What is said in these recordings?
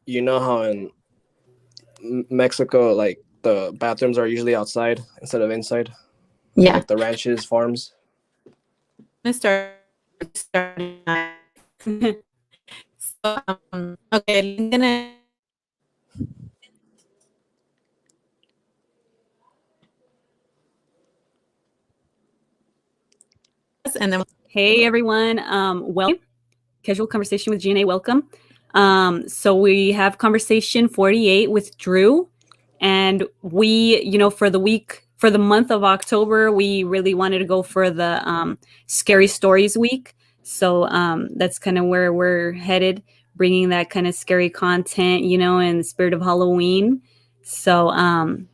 you know how in Mexico, like the bathrooms are usually outside instead of inside, Yeah. like the ranches, farms. I'm gonna start. So, okay, I'm gonna. And then Hey everyone, welcome. Casual Conversation with GNA, welcome. So we have conversation 48 with Drew, and we, for the week, for the month of October, we really wanted to go for the Scary Stories Week. So that's kind of where we're headed, bringing that kind of scary content, in the spirit of Halloween. So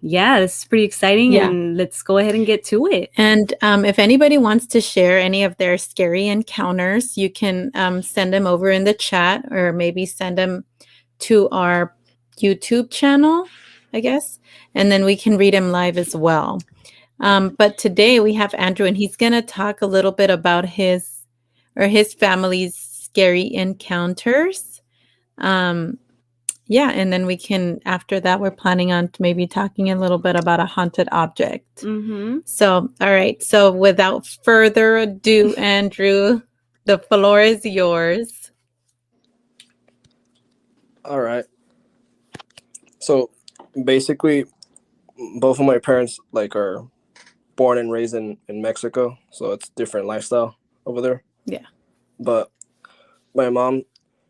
yeah, this is pretty exciting, and let's go ahead and get to it. And if anybody wants to share any of their scary encounters, you can send them over in the chat, or maybe send them to our YouTube channel, I guess, and then we can read them live as well. But today we have Andrew, and he's going to talk a little bit about his family's scary encounters. Yeah, and then we can, after that, we're planning on maybe talking a little bit about a haunted object. Mm-hmm. So, all right. So without further ado, Andrew, the floor is yours. All right. So basically, both of my parents are born and raised in Mexico, so it's different lifestyle over there. Yeah. But my mom,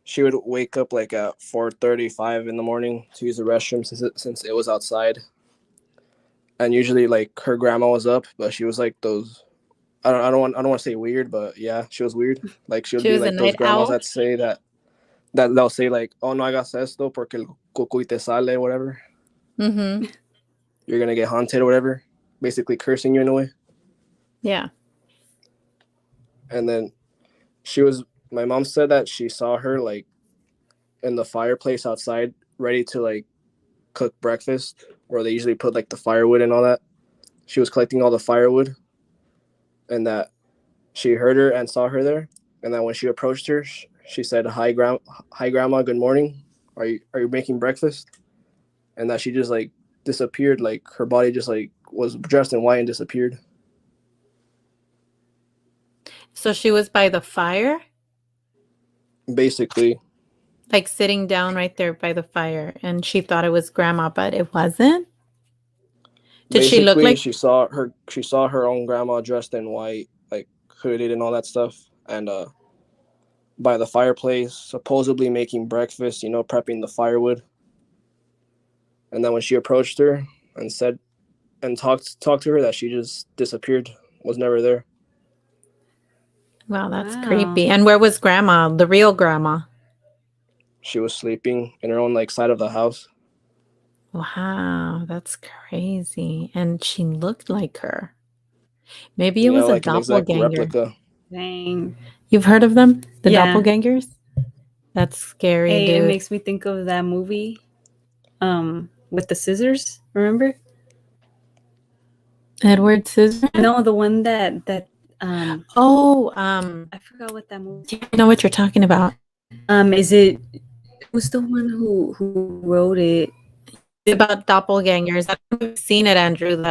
she would wake up at 4:35 in the morning to use the restroom since it was outside. And usually her grandma was up, but she was those. I don't want to say weird, but yeah, she was weird. She would be those grandmas that say that they'll say oh, no hagas esto porque el cucuy te sale, whatever. Mm-hmm. You're gonna get haunted or whatever, basically cursing you in a way. Yeah. And then my mom said that she saw her in the fireplace outside, ready to cook breakfast, where they usually put the firewood and all that. She was collecting all the firewood, and that she heard her and saw her there. And then when she approached her, she said, hi grandma, good morning, are you making breakfast? And that she just disappeared, her body just was dressed in white and disappeared. So she was by the fire? Basically. Sitting down right there by the fire, and she thought it was grandma, but it wasn't? Did she look like... She saw her own grandma dressed in white, hooded and all that stuff, and by the fireplace, supposedly making breakfast, prepping the firewood. And then when she approached her and said and talked to her, that she just disappeared, was never there. Wow, that's creepy. And where was grandma, the real grandma? She was sleeping in her own side of the house. Wow, that's crazy. And she looked like her. Maybe it was a doppelganger. Replica. Dang. You've heard of them? The doppelgangers? That's scary, dude. It makes me think of that movie with the scissors, remember? Edward Scissorhands? No, the one that I forgot what that movie. I know what you're talking about. Who's the one who wrote it? About doppelgangers. I've seen it, Andrew.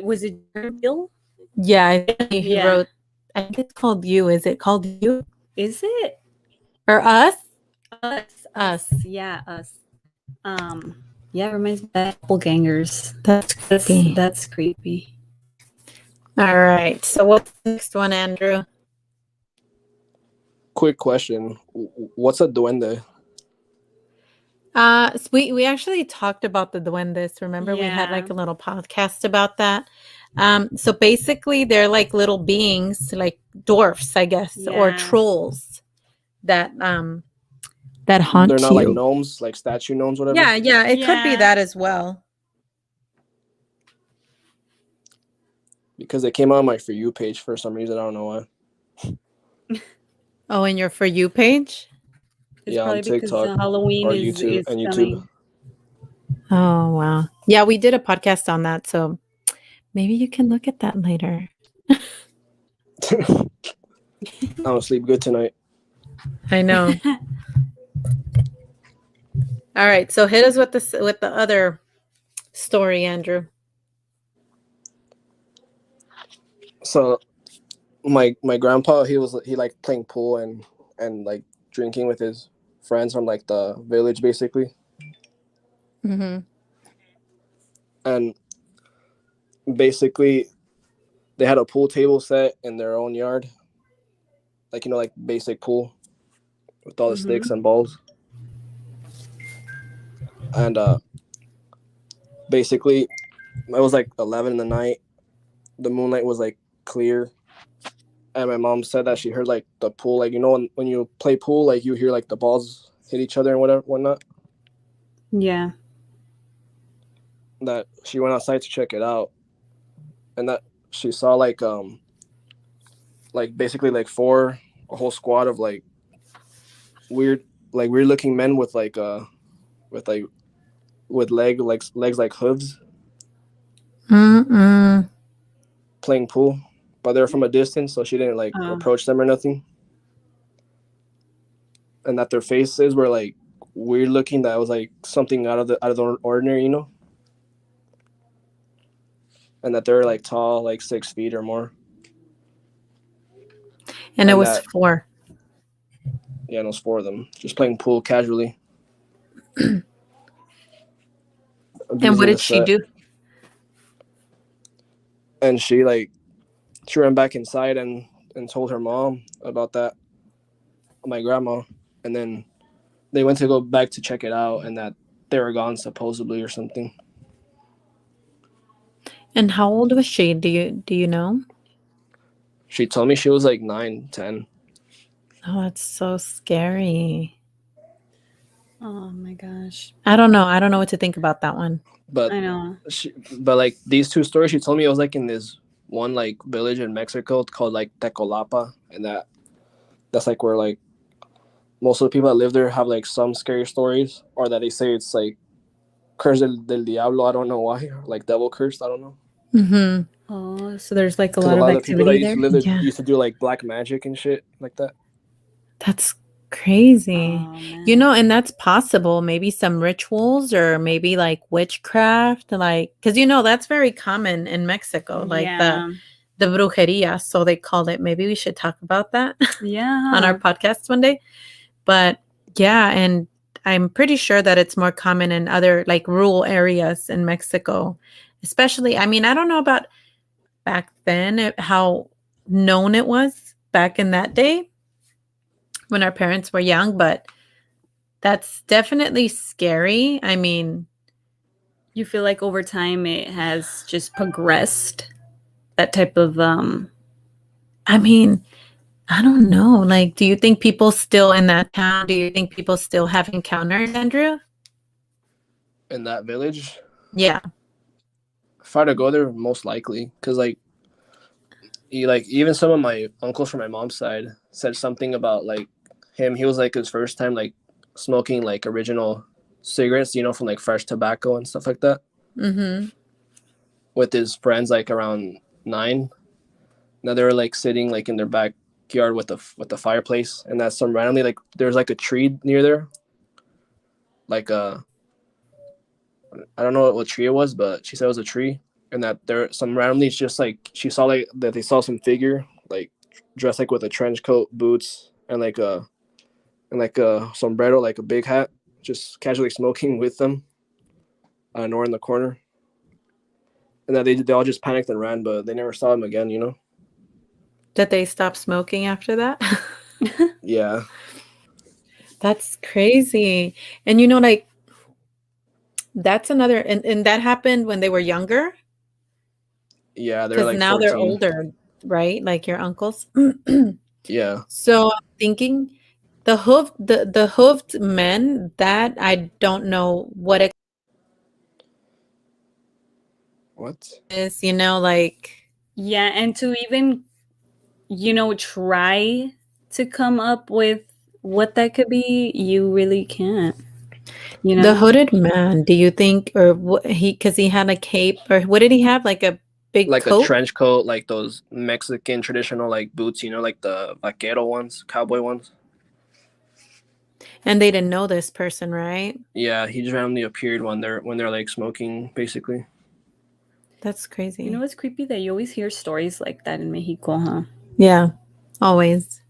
Was it Bill? Yeah, he wrote. I think it's called You. Is it called You? Is it? Or Us? Us. Yeah, Us. Yeah, it reminds me of doppelgangers. That's creepy. All right. So what's the next one, Andrew? Quick question. What's a duende? So we actually talked about the duendes. Remember, we had a little podcast about that. So basically, they're little beings, dwarfs, I guess, or trolls that haunt you. They're not gnomes, statue gnomes, whatever. Yeah, it could be that as well. Because they came on my For You page for some reason. I don't know why. Oh, in your For You page? It's on TikTok, Halloween or is YouTube. coming. Oh, wow. Yeah, we did a podcast on that, so maybe you can look at that later. I'm gonna sleep good tonight. I know. All right, so hit us with the other story, Andrew. So my grandpa, he liked playing pool and like drinking with his friends from like the village basically. Mm-hmm. And basically they had a pool table set in their own yard, like like basic pool with all the sticks and balls. And basically it was like 11 in the night. The moonlight was like clear, and my mom said that she heard like the pool, like when you play pool, like you hear like the balls hit each other and whatnot. Yeah. That she went outside to check it out, and that she saw like basically like a whole squad of like weird looking men with like with legs like hooves Mm-mm. playing pool, but they're from a distance, so she didn't like approach them or nothing. And that their faces were like weird looking, that was like something out of the ordinary, and that they're like tall, like 6 feet or more. And it And was that- 4. Yeah, and it was 4 of them just playing pool casually. And Abusing what the did she set. do? And she ran back inside and told her mom about that, my grandma, and then they went to go back to check it out, and that they were gone supposedly or something. And how old was she? Do you know? She told me she was like 9, 10. Oh, that's so scary. Oh my gosh. I don't know. I don't know what to think about that one. But I know. but like these 2 stories, she told me it was like in this one like village in Mexico called like Tecolapa, and that's like where like most of the people that live there have like some scary stories, or that they say it's like curse del diablo. I don't know why, like devil cursed. I don't know. Mm-hmm. Oh, so there's like a 'Cause lot of the people that activity used there. to live there Yeah. used to do like black magic and shit like that. That's crazy. Oh, man. And that's possible. Maybe some rituals or maybe like witchcraft, like because that's very common in Mexico, like Yeah. the brujeria, so they call it. Maybe we should talk about that Yeah. on our podcast one day. But yeah, and I'm pretty sure that it's more common in other like rural areas in Mexico, especially. I mean, I don't know about back then, how known it was back in that day when our parents were young, but that's definitely scary. I mean, You feel like over time it has just progressed, that type of I mean, I don't know. Like, do you think people still in that town? Do you think people still have encounters, Andrew? In that village, Yeah. if I were to go there, most likely, because like even some of my uncles from my mom's side said something about like him. He was like his first time like smoking like original cigarettes, from like fresh tobacco and stuff like that, Mm-hmm. with his friends like around 9. Now they were like sitting like in their backyard with the fireplace, and that some randomly like there's like a tree near there, like I don't know what tree it was, but she said it was a tree, and that there some randomly it's just like she saw like that they saw some figure like dressed like with a trench coat, boots, and like a sombrero, like a big hat, just casually smoking with them, nor in the corner, and that they all just panicked and ran, but they never saw him again. Did they stop smoking after that? Yeah. That's crazy. And like that's another, and that happened when they were younger, Yeah, they're because like now 14. they're older, right? Like your uncles. Yeah. So I'm thinking the hooved men, that I don't know what it What? is, like yeah, and to even try to come up with what that could be, you really can't. the hooded man. Do you think, or what because he had a cape, or what did he have? Like a big Like coat? a trench coat, like those Mexican traditional like boots, like the vaquero ones, cowboy ones. And they didn't know this person, right? Yeah, he just randomly appeared when they're like smoking, basically. That's crazy. You know what's creepy? That you always hear stories like that in Mexico, huh? Yeah, always.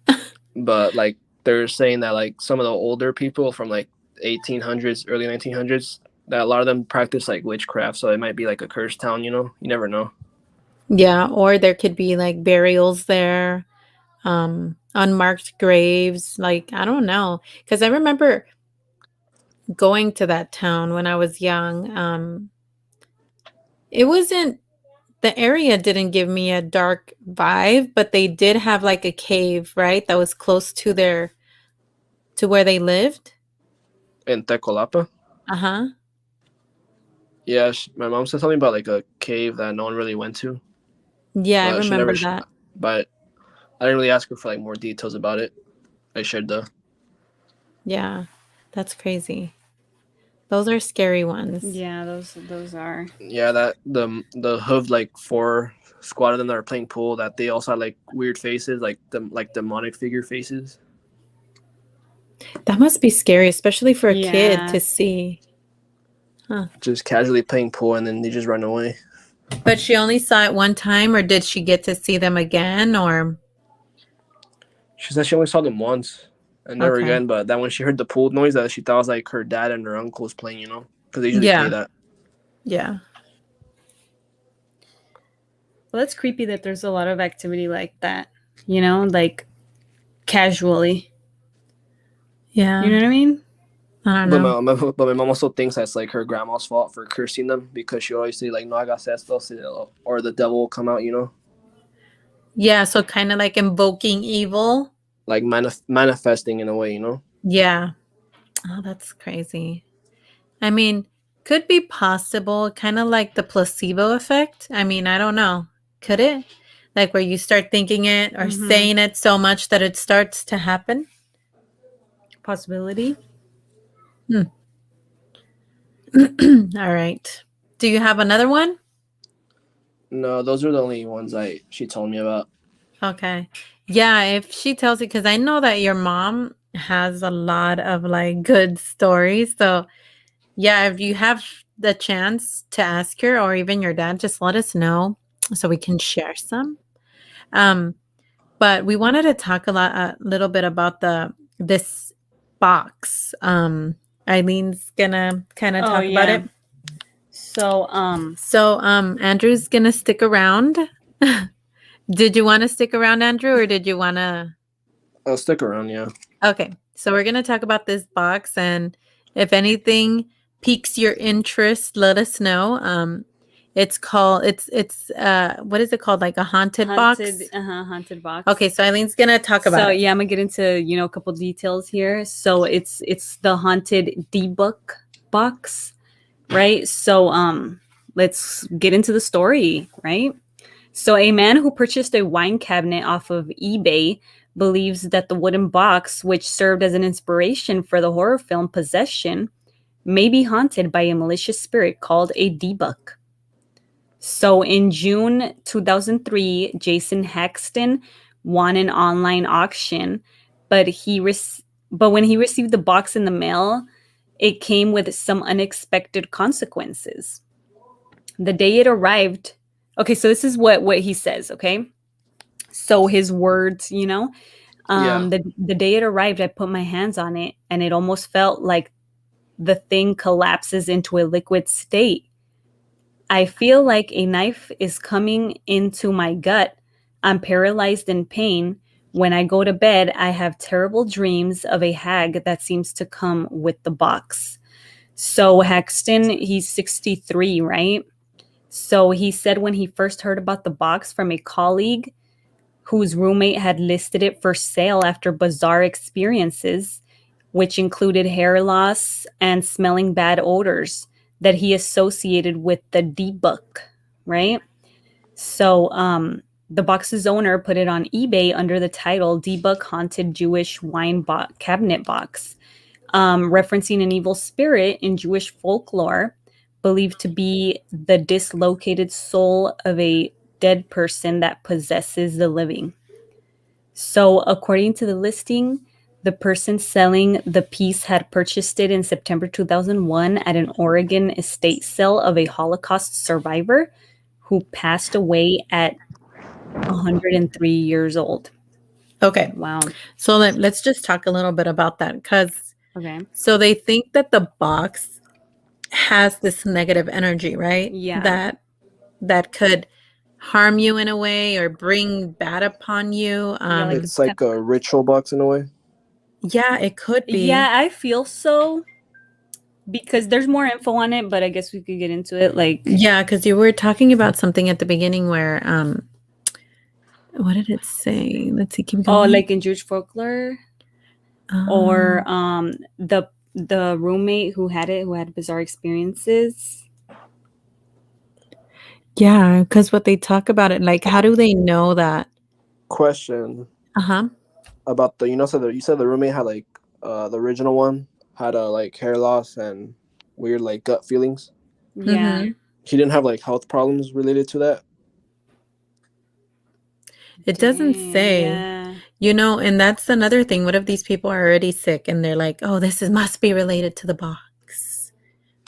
But like they're saying that like some of the older people from like 1800s, early 1900s, that a lot of them practice like witchcraft, so it might be like a cursed town. You never know. Yeah, or there could be like burials there, unmarked graves. Like, I don't know. Because I remember going to that town when I was young. It wasn't, the area didn't give me a dark vibe, but they did have like a cave, right? That was close to to where they lived. In Tecolapa. Uh-huh. Yeah, my mom said something about like a cave that no one really went to, Yeah, I but she remember never. that. But I didn't really ask her for like more details about it. I shared the. Yeah, that's crazy. Those are scary ones. Yeah, those are. Yeah, that the hood like four squad of them that are playing pool, that they also had like weird faces, like demonic figure faces. That must be scary, especially for a kid Yeah. to see. Just casually playing pool and then they just run away. But she only saw it one time, or did she get to see them again? Or She said she only saw them once and never Okay. again. But then when she heard the pool noise, that she thought was like her dad and her uncle was playing, because they usually Yeah. play that. Yeah. Well, it's creepy that there's a lot of activity like that, like casually. Yeah. You know what I mean? I don't know. But my mom also thinks that's like her grandma's fault for cursing them, because she always say like no hagas esto, or the devil will come out, Yeah, so kind of like invoking evil. like manifesting in a way, Yeah. Oh, that's crazy. I mean, could be possible, kind of like the placebo effect. I mean, I don't know. Could it? Like where you start thinking it or Mhm. saying it so much that it starts to happen? Possibility. All right. Do you have another one? No, those are the only ones she told me about. Okay. Yeah, if she tells you, because I know that your mom has a lot of like good stories. So, yeah, if you have the chance to ask her or even your dad, just let us know so we can share some. But we wanted to talk a little bit about this box. Eileen gonna kind of talk about it. So, Andrew's gonna stick around. Did you want to stick around, Andrew, or did you want to? I'll stick around, yeah. Okay, so we're gonna talk about this box, and if anything piques your interest, let us know. It's called what is it called? Like a haunted box? Haunted box. Okay, so Eileen's gonna talk about So it. yeah, I'm gonna get into a couple details here. So it's the haunted D-Book box, right? So let's get into the story, right? So a man who purchased a wine cabinet off of eBay believes that the wooden box, which served as an inspiration for the horror film Possession, may be haunted by a malicious spirit called a D-Book. So in June 2003, Jason Haxton won an online auction, but when he received the box in the mail, it came with some unexpected consequences. The day it arrived, okay, so this is what he says, okay? So his words, Yeah. the day it arrived, I put my hands on it and it almost felt like the thing collapses into a liquid state. I feel like a knife is coming into my gut. I'm paralyzed in pain. When I go to bed, I have terrible dreams of a hag that seems to come with the box. So Haxton, he's 63, right? So he said when he first heard about the box from a colleague whose roommate had listed it for sale after bizarre experiences, which included hair loss and smelling bad odors, that he associated with the D-Book, right? So the box's owner put it on eBay under the title D-Book Haunted Jewish Wine Cabinet Box, referencing an evil spirit in Jewish folklore believed to be the dislocated soul of a dead person that possesses the living. So according to the listing, The person selling the piece had purchased it in September 2001 at an Oregon estate sale of a Holocaust survivor who passed away at 103 years old. Okay. Wow. So let's just talk a little bit about that, because Okay. so they think that the box has this negative energy, right? Yeah. That could harm you in a way or bring bad upon you. Yeah, like It's like a ritual box in a way. Yeah, it could be. Yeah, I feel so because there's more info on it, but I guess we could get into it. Like, Yeah, because you were talking about something at the beginning where what did it say? Let's see, keep going. like in Jewish folklore, or the roommate who had bizarre experiences. Yeah, because what they talk about it, like, how do they know that? Question Uh-huh. about the you said the roommate had like the original one had a like hair loss and weird like gut feelings. Yeah. Mhm. He didn't have like health problems related to that. It doesn't Dang, say. Yeah. You know, and that's another thing. What if these people are already sick and they're like, oh, must be related to the box?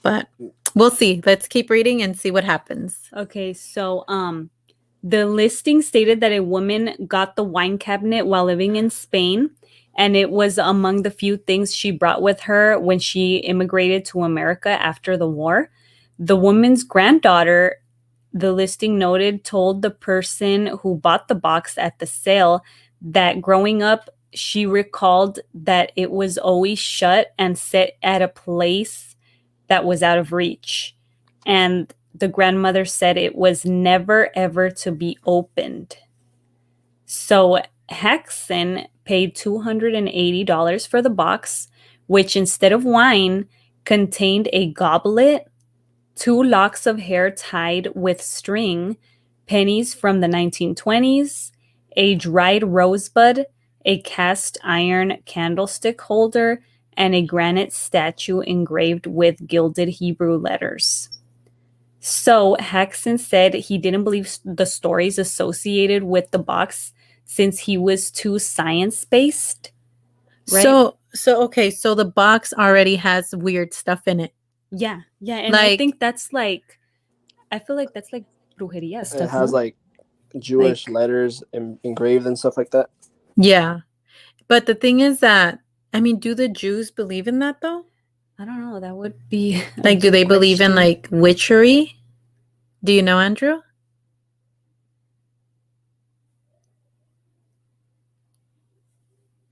But we'll see. Let's keep reading and see what happens. Okay, so the listing stated that a woman got the wine cabinet while living in Spain, and it was among the few things she brought with her when she immigrated to America after the war. The woman's granddaughter, the listing noted, told the person who bought the box at the sale that growing up, she recalled that it was always shut and set at a place that was out of reach. And the grandmother said it was never ever to be opened. So Hexen paid $280 for the box, which instead of wine contained a goblet, 2 locks of hair tied with string, pennies from the 1920s, a dried rosebud, a cast iron candlestick holder, and a granite statue engraved with gilded Hebrew letters. So Haxon said he didn't believe the stories associated with the box since he was too science-based. Right? So okay, so the box already has weird stuff in it. Yeah, and I Like- think that's like, I feel like that's like brujeria stuff. It has no? like Jewish Like- letters engraved and stuff like that. Yeah. But the thing is that, I mean, do the Jews believe in that though? I don't know. That would be a Like, do good they believe in question. like witchery? Do you know, Andrew?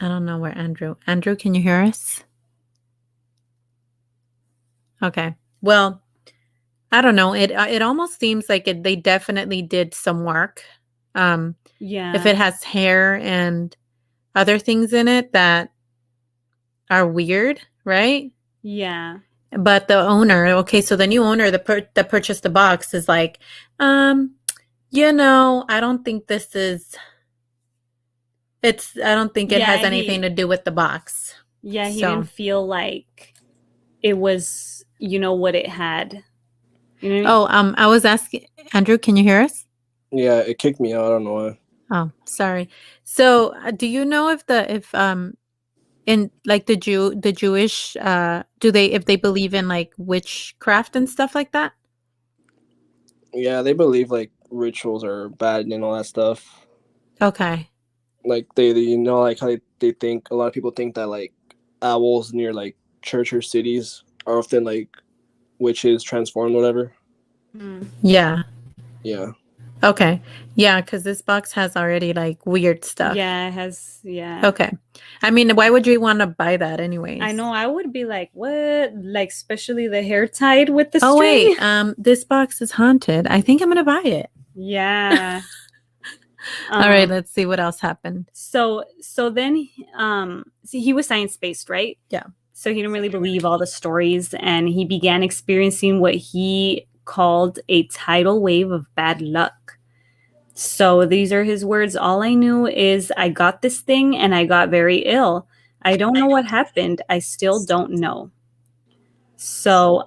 I don't know where Andrew. Andrew, can you hear us? Okay. Well, I don't know. It almost seems like they definitely did some work. Yeah. If it has hair and other things in it that are weird, right? Yeah. But the owner, okay, so the new owner that purchased the box is like, you know, I don't think this is. I don't think it Yeah, has anything to do with the box. Yeah, he So- didn't feel like it was, what it had. You know what I mean? Oh, I was asking Andrew, can you hear us? Yeah, it kicked me out. I don't know why. Oh, sorry. So, do you know if in like the Jewish if they believe in like witchcraft and stuff like that? Yeah, they believe like rituals are bad and all that stuff. Okay. Like they like how they think a lot of people think that like owls near like church or cities are often like witches transformed, whatever. Yeah. Yeah. Okay. Yeah, because this box has already like weird stuff. Yeah, it has. Yeah. Okay. I mean, why would you want to buy that anyways? I know. I would be like, what? Like, especially the hair tied with the Oh string. wait, this box is haunted. I think I'm gonna buy it. Yeah. All right, let's see what else happened. So then, see, he was science-based, right? Yeah. So he didn't really believe all the stories, and he began experiencing what he called a tidal wave of bad luck. So these are his words. All I knew is I got this thing and I got very ill. I don't know what happened. I still don't know. So,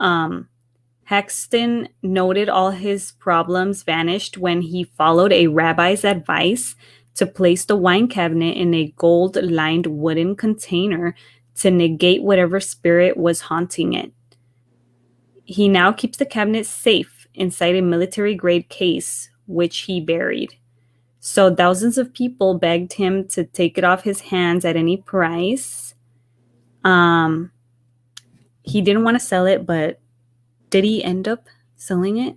Hexton noted all his problems vanished when he followed a rabbi's advice to place the wine cabinet in a gold-lined wooden container to negate whatever spirit was haunting it. He now keeps the cabinet safe inside a military-grade case, which he buried. So thousands of people begged him to take it off his hands at any price. He didn't want to sell it, but did he end up selling it?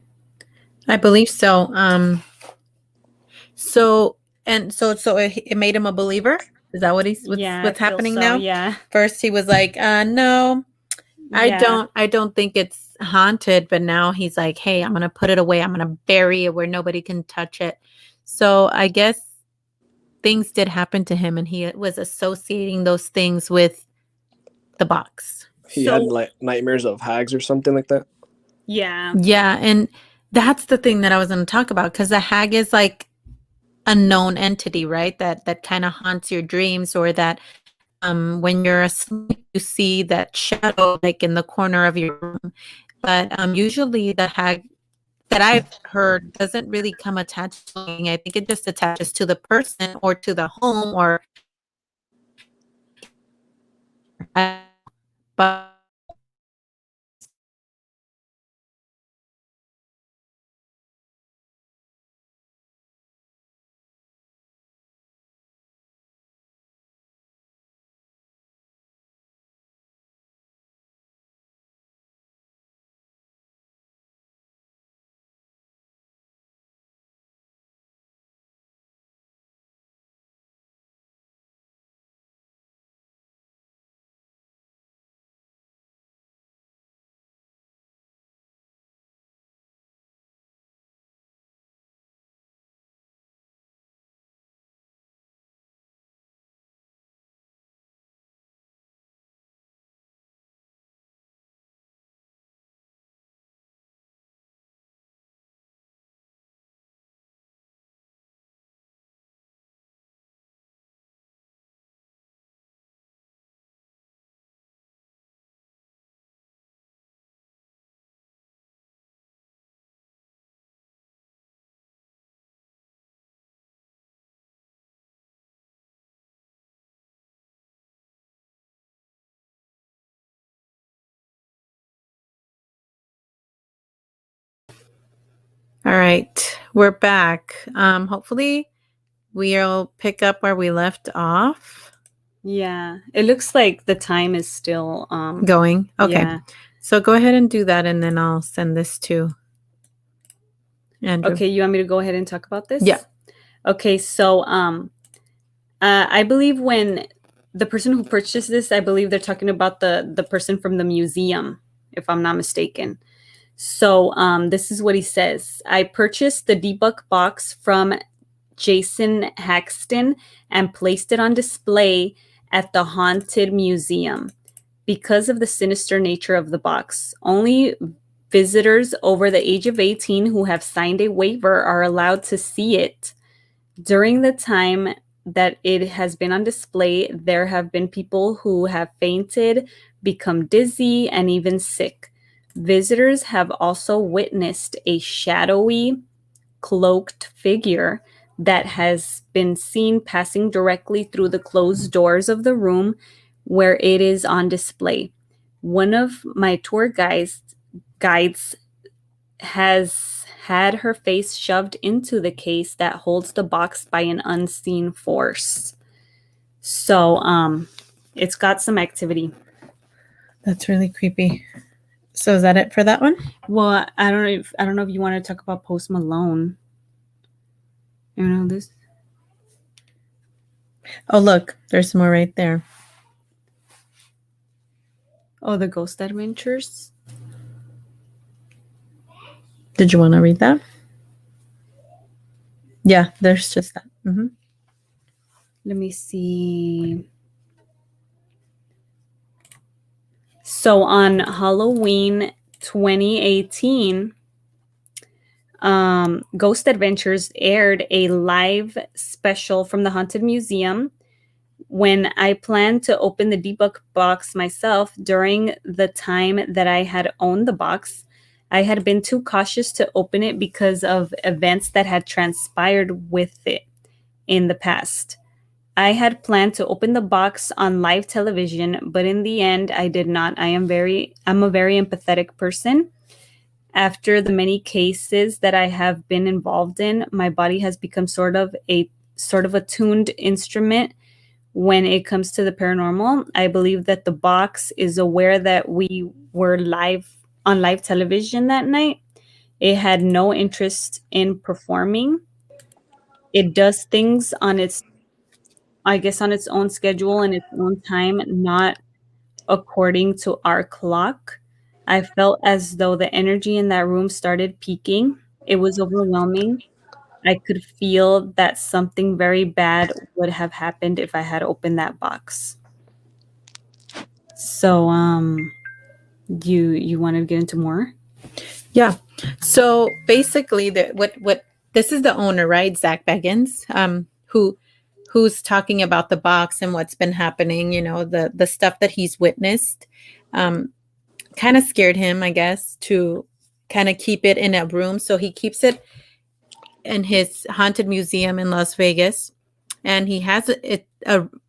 I believe so. So it made him a believer. Is that what what's I feel happening so, now? Yeah. First he was like, no, Yeah. I don't think it's haunted. But now he's like, hey, I'm gonna put it away. I'm gonna bury it where nobody can touch it. So I guess things did happen to him, and he was associating those things with the box. He had like nightmares of hags or something like that. Yeah. Yeah, and that's the thing that I was going to talk about, because the hag is like a known entity, right? That kind of haunts your dreams, or that when you're asleep, you see that shadow like in the corner of your room. But usually the hag that I've heard doesn't really come attached to anything. I think it just attaches to the person or to the home, or but all right, we're back. Hopefully we'll pick up where we left off. Yeah. It looks like the time is still Going. Okay. Yeah. So go ahead and do that, and then I'll send this to Andrew. Okay, you want me to go ahead and talk about this? Yeah. Okay, so I believe when the person who purchased this, I believe they're talking about the person from the museum, if I'm not mistaken. So this is what he says. I purchased the debug box from Jason Haxton and placed it on display at the Haunted Museum because of the sinister nature of the box. Only visitors over the age of 18 who have signed a waiver are allowed to see it. During the time that it has been on display, there have been people who have fainted, become dizzy, and even sick. Visitors have also witnessed a shadowy, cloaked figure that has been seen passing directly through the closed doors of the room where it is on display. One of my tour guides has had her face shoved into the case that holds the box by an unseen force. So it's got some activity. That's really creepy. So is that it for that one? Well, I don't know if you want to talk about Post Malone. You know this? Oh, look, there's more right there. Oh, the Ghost Adventures. Did you want to read that? Yeah, there's just that. Mm-hmm. Let me see. So on Halloween 2018, Ghost Adventures aired a live special from the Haunted Museum. When I planned to open the debug box myself during the time that I had owned the box, I had been too cautious to open it because of events that had transpired with it. in the past. I had planned to open the box on live television, but in the end, I did not. I'm a very empathetic person. After the many cases that I have been involved in, my body has become sort of a tuned instrument when it comes to the paranormal. I believe that the box is aware that we were on live television that night. It had no interest in performing. It does things on its own schedule and its own time, not according to our clock. I felt as though the energy in that room started peaking. It was overwhelming. I could feel that something very bad would have happened if I had opened that box. So, you want to get into more? Yeah. So basically, what this is the owner, right? Zach Beggins, who's talking about the box and what's been happening. You know, the stuff that he's witnessed, kind of scared him, I guess, to kind of keep it in a room. So he keeps it in his haunted museum in Las Vegas, and he has it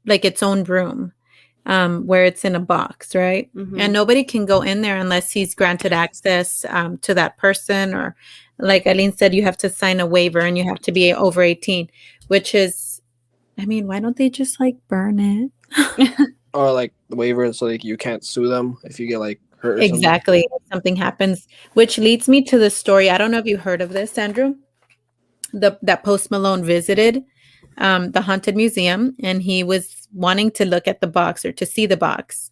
like its own room. Where it's in a box, right? Mhm. And nobody can go in there unless he's granted access to that person, or like Eileen said, you have to sign a waiver and you have to be over 18, which is, I mean, why don't they just like burn it? Or like the waiver, so like you can't sue them if you get like hurt or Exactly. If something happens, which leads me to the story. I don't know if you heard of this, Andrew. That Post Malone visited the haunted museum, and he was wanting to look at the box or to see the box.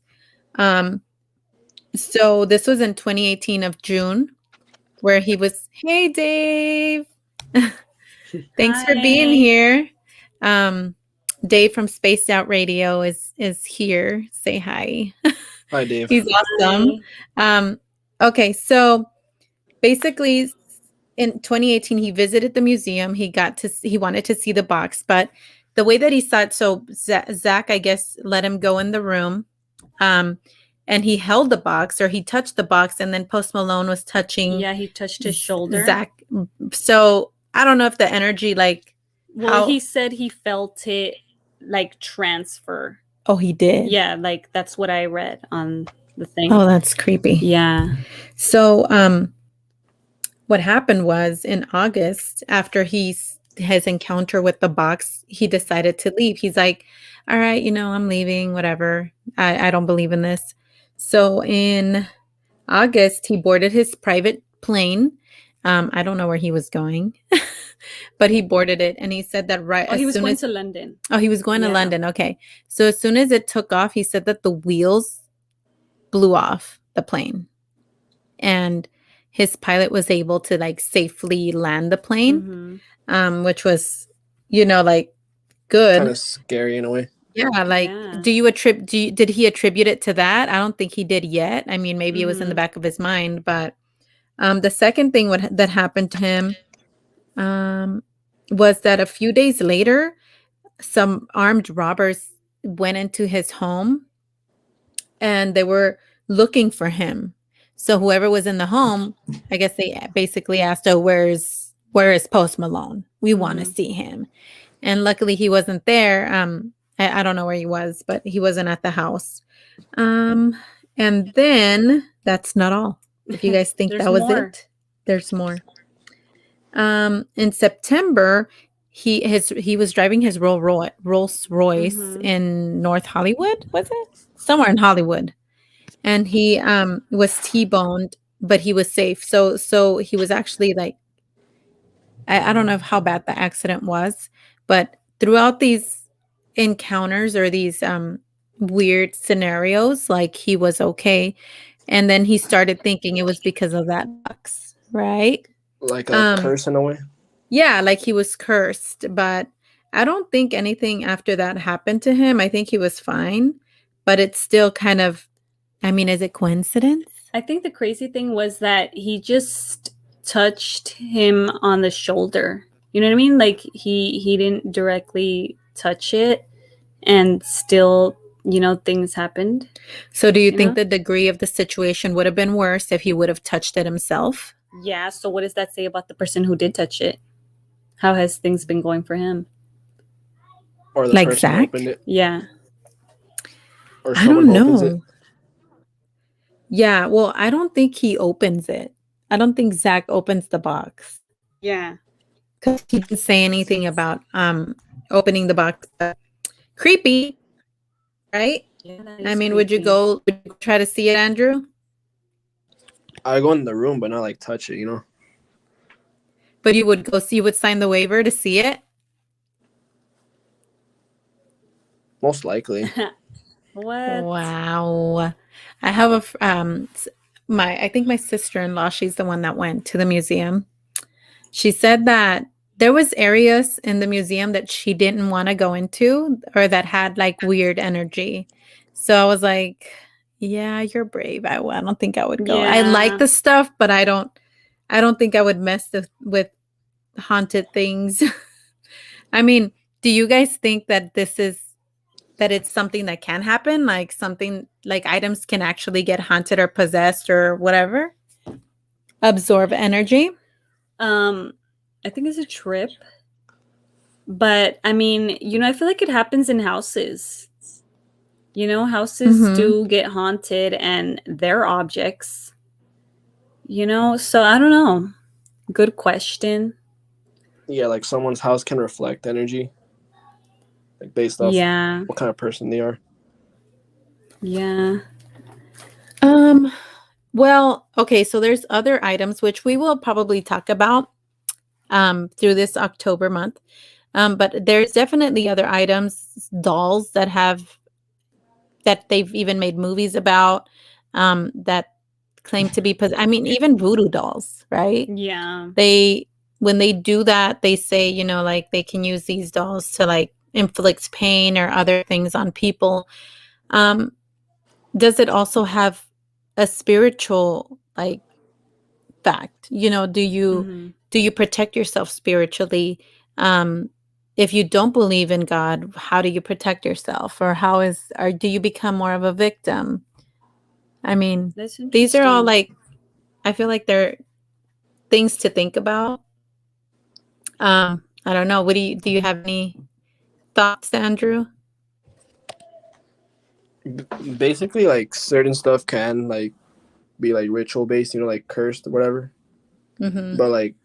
So this was in 2018 of June, where he was, hey, Dave. Thanks for being Hi. here. Dave from Spaced Out Radio is here. Say hi. something. Hi, Dave. He's awesome. Okay, so basically in 2018 he visited the museum. He wanted to see the box, but the way that he saw it, so Zach, I guess, let him go in the room, and he held the box, or he touched the box, and then Post Malone was touching. Yeah, he touched his shoulder. Zach. So I don't know if the energy, like, Well, he said he felt it like transfer. Oh, he did. Yeah, like that's what I read on the thing. Oh, that's creepy. Yeah. So, what happened was in August, after his encounter with the box, he decided to leave. He's like, all right, I'm leaving, whatever. I don't believe in this. So in August, he boarded his private plane. I don't know where he was going, but he boarded it, and he said that he was going to London. Oh, he was going to London. Okay. So as soon as it took off, he said that the wheels blew off the plane, and his pilot was able to like safely land the plane, which was, like, good. Kind of scary in a way. Yeah. Like, did he attribute it to that? I don't think he did yet. I mean, maybe it was in the back of his mind, but the second thing that happened to him was that a few days later, some armed robbers went into his home, and they were looking for him. So whoever was in the home, I guess they basically asked, oh, where is Post Malone? We want to see him. And luckily he wasn't there. I don't know where he was, but he wasn't at the house. And then that's not all. If you guys think that was it, there's more. In September, he was driving his Rolls Royce in North Hollywood, was it? Somewhere in Hollywood. And he was T-boned, but he was safe. So he was actually like, I don't know how bad the accident was, but throughout these encounters or these weird scenarios, like, he was okay. And then he started thinking it was because of that box, right? Like a curse in a way? Yeah, like he was cursed, but I don't think anything after that happened to him. I think he was fine, but it's still kind of, I mean, is it coincidence? I think the crazy thing was that he just touched him on the shoulder. You know what I mean? Like he didn't directly touch it, and still, things happened. So do you think the degree of the situation would have been worse if he would have touched it himself? Yeah. So what does that say about the person who did touch it? How has things been going for him? Or the Like person Zach? opened it, Yeah. or I someone don't opens it. know. Yeah, well, I don't think he opens it. I don't think Zach opens the box Yeah. because he didn't say anything about opening the box. Creepy, right? Yeah, that I is mean, creepy. would you try to see it, Andrew? I go in the room, but not like touch it, you know. But you would you would sign the waiver to see it? Most likely. What? Wow. I have I think my sister-in-law, she's the one that went to the museum. She said that there was areas in the museum that she didn't want to go into or that had like weird energy. So I was like, yeah, you're brave. I don't think I would go. I like Yeah. the stuff, but I don't think I would mess with haunted things. I mean, do you guys think that that it's something that can happen? Like something like items can actually get haunted or possessed or whatever? Absorb energy? I think it's a trip. But I mean, I feel like it happens in houses. Houses Mhm. do get haunted and they're objects. So I don't know. Good question. Yeah, like someone's house can reflect energy, like based off Yeah. what kind of person they are. Yeah. Um well, okay, so there's other items which we will probably talk about through this October month. But there's definitely other items, dolls that they've even made movies about that claim to be I mean, even voodoo dolls, right? Yeah. They when they do that, they say, like they can use these dolls to like inflict pain or other things on people. Um, does it also have a spiritual like fact? Mhm. Do you protect yourself spiritually? Um, if you don't believe in God, how do you protect yourself? Or do you become more of a victim? I mean, That's these are all interesting. like I feel like they're things to think about. I don't know. What do you have any thoughts, Andrew? Basically, like certain stuff can like be like ritual based, you know, like cursed or whatever. Mm-hmm. But like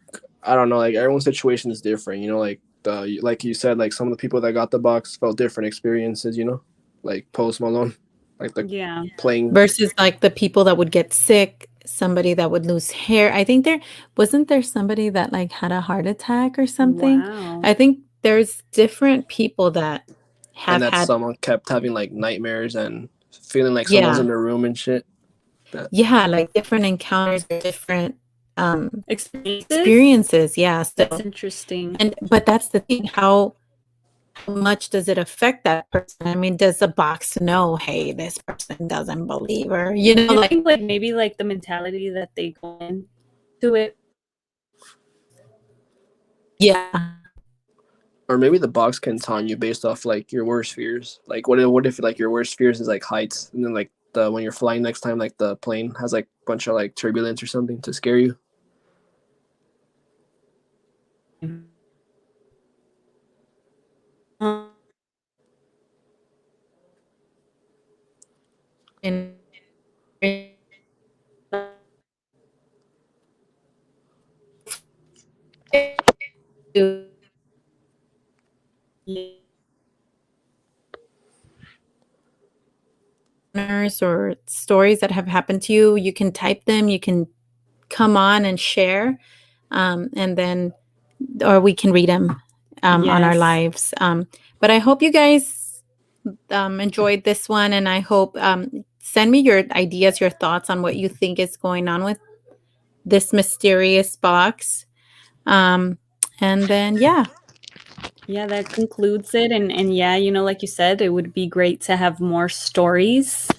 I don't know, like everyone's situation is different, you know, like you said, like some of the people that got the box felt different experiences, you know, like Post Malone, like the Yeah. playing. Versus like the people that would get sick, somebody that would lose hair. I think there somebody that like had a heart attack or something. Wow. I think there's different people that And have that had someone kept having like nightmares and feeling like someone's yeah, in their room and shit. That yeah, like different encounters or different Experiences? experiences. Yeah. That's So interesting. but that's the thing, how much does it affect that person? I mean, does the box know, hey, this person doesn't believe her? I Like, think like maybe like the mentality that they go into it. yeah. or maybe the box can taunt you based off like your worst fears. Like what if like your worst fears is like heights, and then like the when you're flying next time, like the plane has like a bunch of like turbulence or something to scare you. Um, And yeah. or stories that have happened to you, you can type them, you can come on and share, and then, or we can read them on our Yes. lives. But I hope you guys enjoyed this one, and I hope send me your ideas, your thoughts on what you think is going on with this mysterious box. And then, yeah. Yeah, that concludes it. And yeah, like you said, it would be great to have more stories.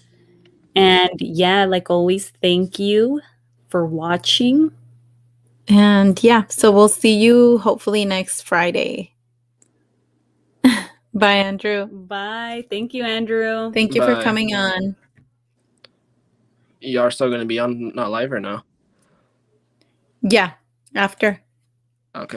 And yeah, like always, thank you for watching. And yeah, so we'll see you hopefully next Friday. Bye, Andrew. Bye. Thank you, Andrew. Thank you for But coming on. you are still gonna be on not live or no? Yeah, after.